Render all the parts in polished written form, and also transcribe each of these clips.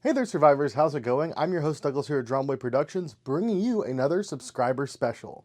Hey there, survivors. How's it going? I'm your host, Douglas, here at Drumboy Productions, bringing you another subscriber special.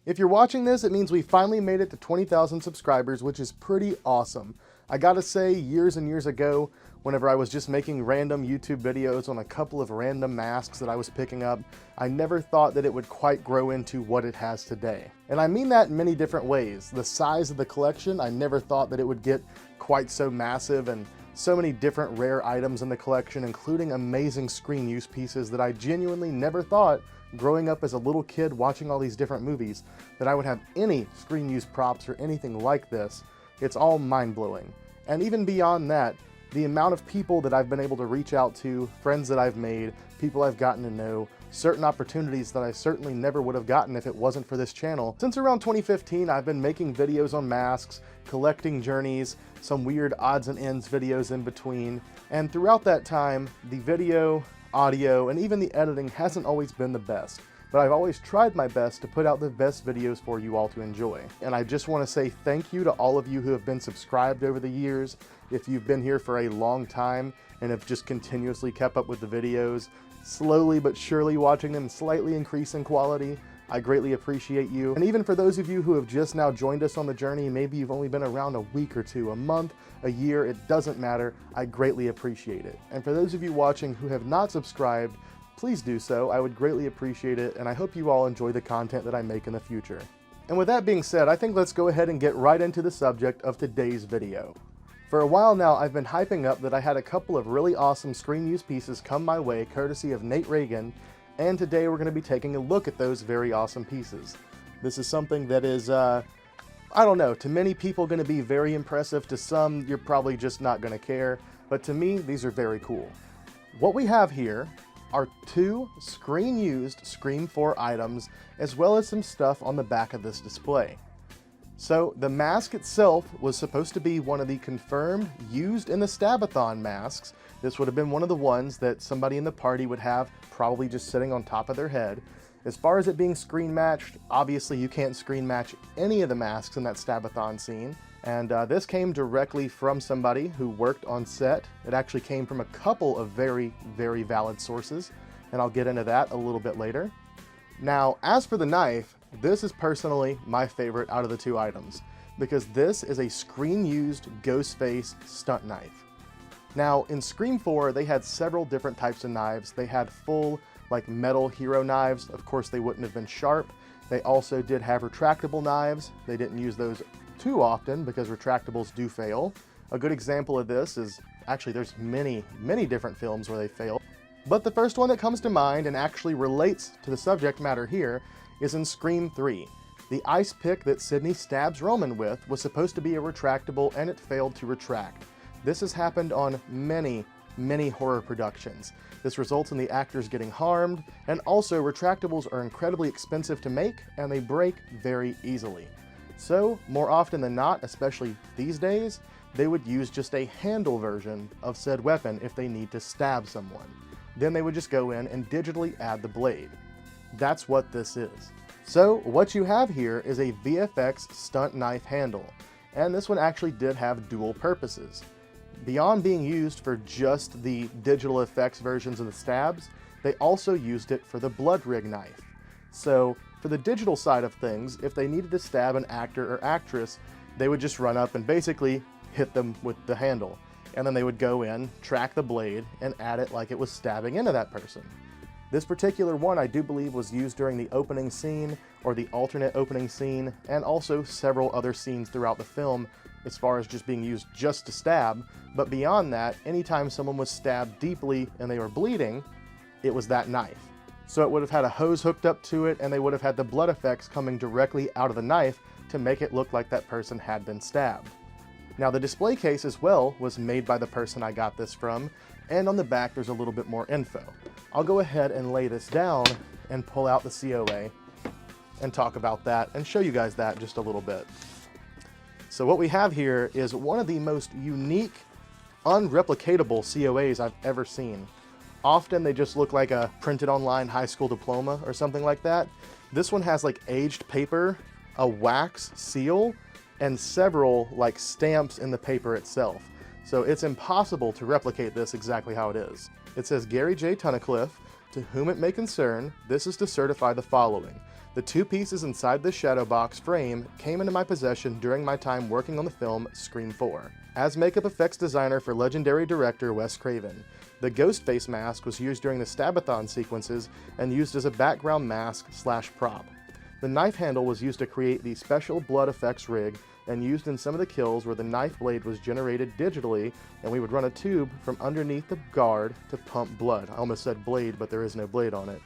If you're watching this, it means we finally made it to 20,000 subscribers, which is pretty awesome. I gotta say, years and years ago, whenever I was just making random YouTube videos on a couple of random masks that I was picking up, I never thought that it would quite grow into what it has today. And I mean that in many different ways. The size of the collection, I never thought that it would get quite so massive, and so many different rare items in the collection, including amazing screen use pieces that I genuinely never thought, growing up as a little kid watching all these different movies, that I would have any screen use props or anything like this. It's all mind-blowing. And even beyond that, the amount of people that I've been able to reach out to, friends that I've made, people I've gotten to know, certain opportunities that I certainly never would have gotten if it wasn't for this channel. Since around 2015, I've been making videos on masks, collecting journeys, some weird odds and ends videos in between, and throughout that time, the video, audio, and even the editing hasn't always been the best, but I've always tried my best to put out the best videos for you all to enjoy. And I just want to say thank you to all of you who have been subscribed over the years. If you've been here for a long time and have just continuously kept up with the videos, slowly but surely watching them slightly increase in quality, I greatly appreciate you. And even for those of you who have just now joined us on the journey, maybe you've only been around a week or two, a month, a year, it doesn't matter, I greatly appreciate it. And for those of you watching who have not subscribed, please do so, I would greatly appreciate it, and I hope you all enjoy the content that I make in the future. And with that being said, I think let's go ahead and get right into the subject of today's video. For a while now, I've been hyping up that I had a couple of really awesome screen use pieces come my way courtesy of Nate Reagan, and today we're going to be taking a look at those very awesome pieces. This is something that is, I don't know, to many people going to be very impressive, to some you're probably just not going to care, but to me these are very cool. What we have here are two screen-used Scream 4 items, as well as some stuff on the back of this display. So the mask itself was supposed to be one of the confirmed used in the Stab-a-thon masks. This would have been one of the ones that somebody in the party would have probably just sitting on top of their head. As far as it being screen matched, obviously you can't screen match any of the masks in that Stab-a-thon scene. And this came directly from somebody who worked on set. It actually came from a couple of very, very valid sources, and I'll get into that a little bit later. Now, as for the knife, this is personally my favorite out of the two items, because this is a screen-used Ghostface stunt knife. Now, in Scream 4, they had several different types of knives. They had full, like, metal hero knives. Of course, they wouldn't have been sharp. They also did have retractable knives. They didn't use those too often because retractables do fail. A good example of this is, actually there's many different films where they fail, but the first one that comes to mind and actually relates to the subject matter here is in Scream 3. The ice pick that Sidney stabs Roman with was supposed to be a retractable, and it failed to retract. This has happened on many horror productions. This results in the actors getting harmed, and also retractables are incredibly expensive to make, and they break very easily. So, more often than not, especially these days, they would use just a handle version of said weapon if they need to stab someone. Then they would just go in and digitally add the blade. That's what this is. So, what you have here is a VFX stunt knife handle, and this one actually did have dual purposes. Beyond being used for just the digital effects versions of the stabs, they also used it for the blood rig knife. So, for the digital side of things, if they needed to stab an actor or actress, they would just run up and basically hit them with the handle. And then they would go in, track the blade, and add it like it was stabbing into that person. This particular one I do believe was used during the opening scene, or the alternate opening scene, and also several other scenes throughout the film, as far as just being used just to stab. But beyond that, anytime someone was stabbed deeply and they were bleeding, it was that knife. So it would have had a hose hooked up to it, and they would have had the blood effects coming directly out of the knife to make it look like that person had been stabbed. Now the display case as well was made by the person I got this from, and on the back there's a little bit more info. I'll go ahead and lay this down and pull out the COA and talk about that and show you guys that just a little bit. So what we have here is one of the most unique unreplicatable COAs I've ever seen. Often they just look like a printed online high school diploma or something like that. This one has like aged paper, a wax seal, and several like stamps in the paper itself. So it's impossible to replicate this exactly how it is. It says, Gary J. Tunnicliffe, to whom it may concern, this is to certify the following. The 2 pieces inside this shadow box frame came into my possession during my time working on the film Scream 4. As makeup effects designer for legendary director Wes Craven, the Ghostface mask was used during the Stabathon sequences and used as a background mask / prop. The knife handle was used to create the special blood effects rig and used in some of the kills where the knife blade was generated digitally and we would run a tube from underneath the guard to pump blood. I almost said blade, but there is no blade on it.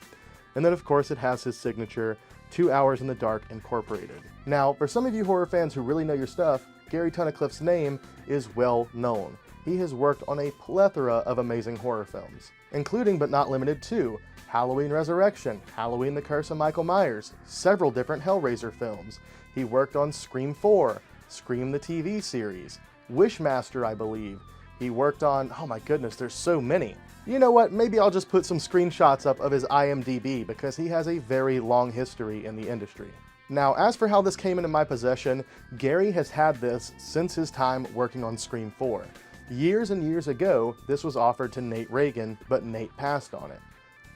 And then of course it has his signature, 2 Hours in the Dark incorporated. Now, for some of you horror fans who really know your stuff, Gary Tunnicliffe's name is well known. He has worked on a plethora of amazing horror films, including but not limited to Halloween Resurrection, Halloween the Curse of Michael Myers, several different Hellraiser films. He worked on Scream 4, Scream the TV series, Wishmaster, I believe. He worked on, oh my goodness, there's so many. You know what, maybe I'll just put some screenshots up of his IMDb because he has a very long history in the industry. Now, as for how this came into my possession, Gary has had this since his time working on Scream 4. Years and years ago, this was offered to Nate Reagan, but Nate passed on it.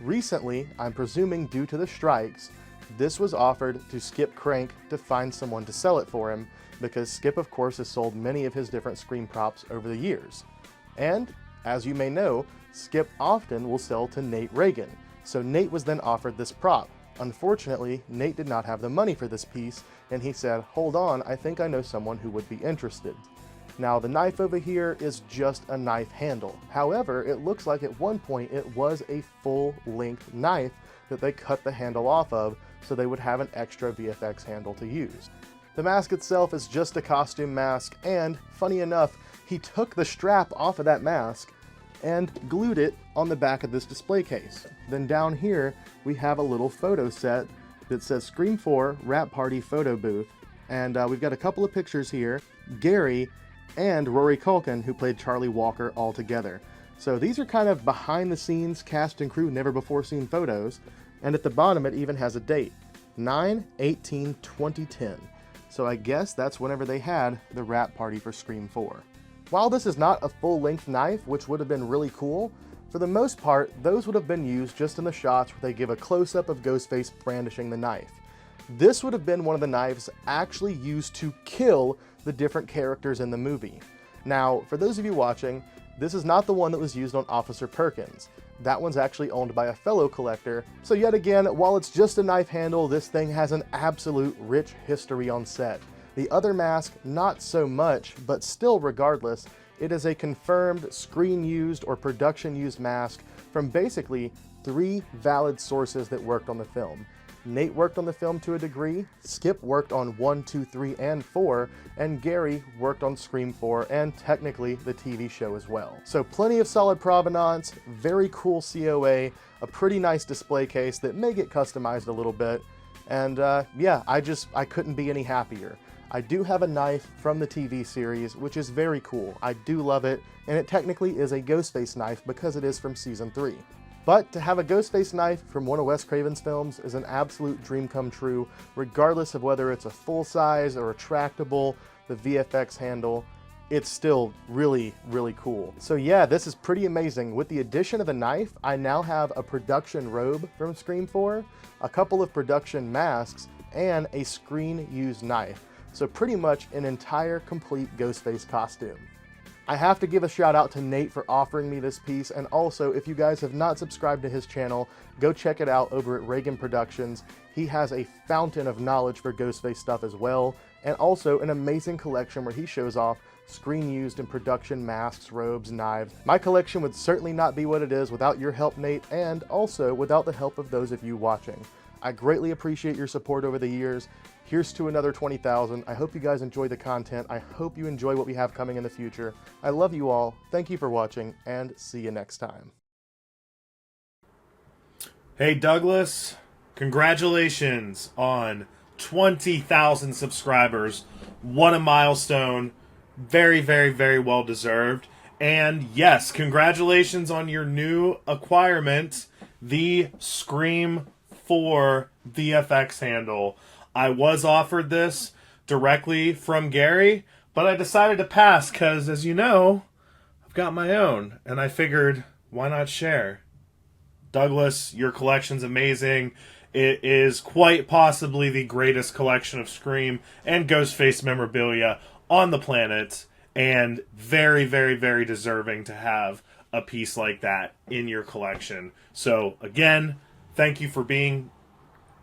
Recently, I'm presuming due to the strikes, this was offered to Skip Crank to find someone to sell it for him, because Skip of course has sold many of his different Scream props over the years. And, as you may know, Skip often will sell to Nate Reagan, so Nate was then offered this prop. Unfortunately, Nate did not have the money for this piece, and he said, hold on, I think I know someone who would be interested. Now, the knife over here is just a knife handle. However, it looks like at one point it was a full-length knife that they cut the handle off of so they would have an extra VFX handle to use. The mask itself is just a costume mask, and, funny enough, he took the strap off of that mask and glued it on the back of this display case. Then down here, we have a little photo set that says Scream 4 Wrap Party Photo Booth, and we've got a couple of pictures here. Gary and Rory Culkin, who played Charlie Walker, all together. So these are kind of behind the scenes cast and crew never before seen photos, and at the bottom it even has a date, 9/18/2010. So I guess that's whenever they had the wrap party for Scream 4. While this is not a full-length knife, which would have been really cool, for the most part, those would have been used just in the shots where they give a close-up of Ghostface brandishing the knife. This would have been one of the knives actually used to kill the different characters in the movie. Now, for those of you watching, this is not the one that was used on Officer Perkins. That one's actually owned by a fellow collector. So yet again, while it's just a knife handle, this thing has an absolute rich history on set. The other mask, not so much, but still regardless, it is a confirmed screen-used or production-used mask from basically 3 valid sources that worked on the film. Nate worked on the film to a degree, Skip worked on 1, 2, 3, and 4, and Gary worked on Scream 4 and technically the TV show as well. So plenty of solid provenance, very cool COA, a pretty nice display case that may get customized a little bit, and yeah, I couldn't be any happier. I do have a knife from the TV series, which is very cool. I do love it, and it technically is a Ghostface knife because it is from season 3. But to have a Ghostface knife from one of Wes Craven's films is an absolute dream come true, regardless of whether it's a full size or retractable, the VFX handle. It's still really, really cool. So yeah, this is pretty amazing. With the addition of the knife, I now have a production robe from Scream 4, a couple of production masks, and a screen-used knife. So pretty much an entire complete Ghostface costume. I have to give a shout out to Nate for offering me this piece, and also if you guys have not subscribed to his channel, go check it out over at Reagan Productions. He has a fountain of knowledge for Ghostface stuff as well, and also an amazing collection where he shows off screen used and production masks, robes, knives. My collection would certainly not be what it is without your help, Nate, and also without the help of those of you watching. I greatly appreciate your support over the years. Here's to another 20,000. I hope you guys enjoy the content. I hope you enjoy what we have coming in the future. I love you all. Thank you for watching, and see you next time. Hey Douglas, congratulations on 20,000 subscribers. What a milestone. Very, very, very well deserved. And yes, congratulations on your new acquirement, the Scream 4 VFX handle. I was offered this directly from Gary, but I decided to pass because, as you know, I've got my own, and I figured, why not share? Douglas, your collection's amazing. It is quite possibly the greatest collection of Scream and Ghostface memorabilia on the planet, and very, very, very deserving to have a piece like that in your collection. So, again, thank you for being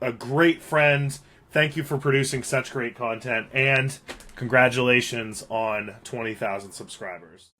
a great friend. Thank you for producing such great content, and congratulations on 20,000 subscribers.